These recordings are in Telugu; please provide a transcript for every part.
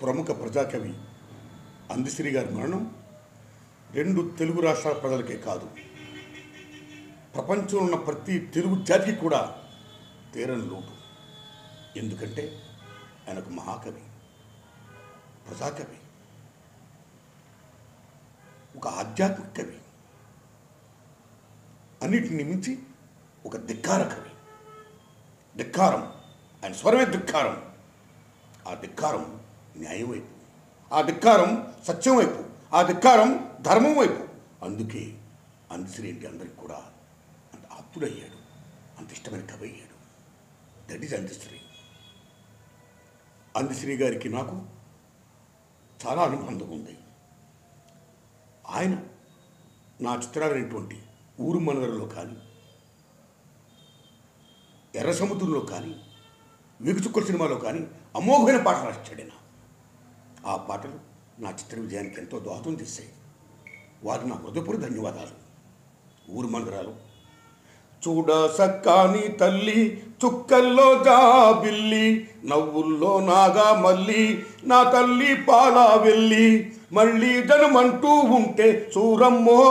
ప్రముఖ ప్రజాకవి అందశ్రీ గారి మరణం రెండు తెలుగు రాష్ట్రాల ప్రజలకే కాదు, ప్రపంచంలో ఉన్న ప్రతి తెలుగు జాతికి కూడా తీరని లోటు. ఎందుకంటే ఆయన ఒక మహాకవి, ప్రజాకవి, ఒక ఆధ్యాత్మిక కవి, అన్నిటిని మించి ఒక ధిక్కార కవి. ధిక్కారం, ఆయన స్వరమే ధిక్కారం. ఆ ధిక్కారం న్యాయం వైపు, ఆ ధిక్కారం సత్యం వైపు, ఆ ధిక్కారం ధర్మం వైపు. అందుకే అందశ్రీ అంటే అందరికి కూడా అంత ఆప్తుడయ్యాడు, అంత ఇష్టమైన కవి అయ్యాడు. That is Andasri. అందశ్రీ గారికి నాకు చాలా అనుబంధం ఉంది. ఆయన నా చిత్రాలైనటువంటి ఊరు మనవరలో కానీ, ఎర్ర సముద్రంలో కానీ, వీగుచుక్కల సినిమాలో కానీ అమోఘమైన పాటలు రాశాడు. ఆ పాటలు నా చిత్ర విజయానికి ఎంతో దోహదం చేశాయి. వారికి నా హృదయపూర్వక ధన్యవాదాలు. ఊరు మందరాలు చూడ సక్కాని తల్లి, చుక్కల్లో జాబిల్లి, నవ్వుల్లో నాగా మల్లి, నా తల్లి పాలా వెళ్ళి, మళ్ళీ జనమంటూ ఉంటే చూరమ్మో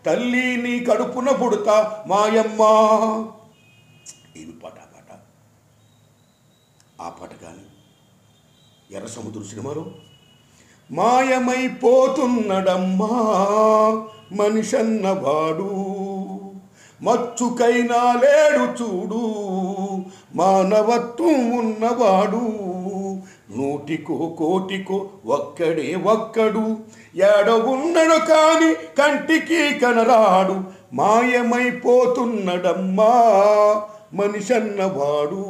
తల్లి నీ కడుపున పుడతా మాయమ్మ. ఏమి పాట ఆ పాట కానీ ఎర్ర సముద్రం సినిమాలో మాయమైపోతున్నడమ్మా మనిషన్నవాడు, మచ్చుకైనా లేడు చూడు మానవత్వం ఉన్నవాడు, నూటికో కోటికో ఒక్కడే ఒక్కడు, ఏడ ఉన్నడు కాని కంటికి కనరాడు, మాయమైపోతున్నడమ్మా మనిషన్నవాడు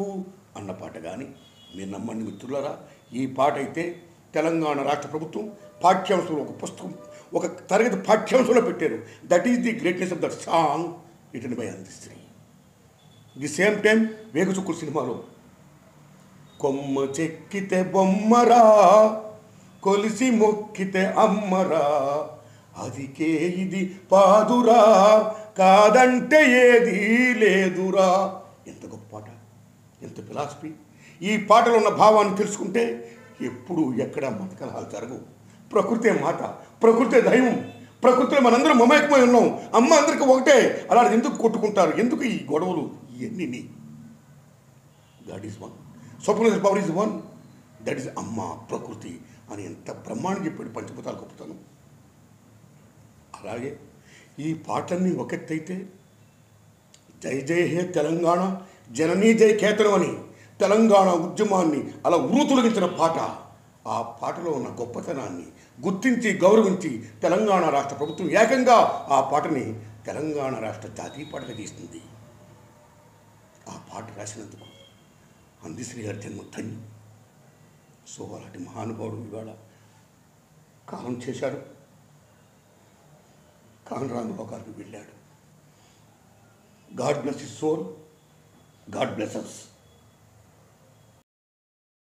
అన్న పాట కానీ మీరు నమ్మండి మిత్రులారా. ఈ పాట అయితే తెలంగాణ రాష్ట్ర ప్రభుత్వం పాఠ్యాంశంలో ఒక పుస్తకం, ఒక తరగతి పాఠ్యాంశంలో పెట్టారు. That is the greatness of that song written by Andasri. The same time వేగుచుక్కుల సినిమాలో కొమ్మ చెక్కితే బొమ్మరా, కొలిసి మొక్కితే అమ్మరా, అదికే ఇది పాదురా, కాదంటే ఏదీ లేదురా. ఎంత గొప్ప పాట, ఎంత ఫిలాసఫీ. ఈ పాటలో ఉన్న భావాన్ని తెలుసుకుంటే ఎప్పుడు ఎక్కడ మతకలహాలు జరగవు. ప్రకృతే మాట, ప్రకృతే దైవం, ప్రకృతిలో మనందరం మమేకమై ఉన్నాం. అమ్మ అందరికీ ఒకటే. అలాంటి ఎందుకు కొట్టుకుంటారు, ఎందుకు ఈ గొడవలు ఇవన్నీ? God is one, super power is one, that is అమ్మ ప్రకృతి అని ఎంత బ్రహ్మాండం చెప్పాడు పంచభూతాలు గొప్పతనం. అలాగే ఈ పాటలన్నీ ఒకెత్తైతే జై జై హే తెలంగాణ జననీ జై కేతనం అని తెలంగాణ ఉద్యమాన్ని అలా ఉరుతొలగించిన పాట. ఆ పాటలో ఉన్న గొప్పతనాన్ని గుర్తించి గౌరవించి తెలంగాణ రాష్ట్ర ప్రభుత్వం ఏకంగా ఆ పాటని తెలంగాణ రాష్ట్ర జాతీయ పాటగా చేస్తుంది. ఆ పాట రాసినందుకు అందశ్రీ గారి జన్మ ధన్యం. సో అలాంటి మహానుభావుడు ఇవాళ కాలం చేశాడు, కానరాని లోకాలకు వెళ్ళాడు. God bless his soul, God bless us.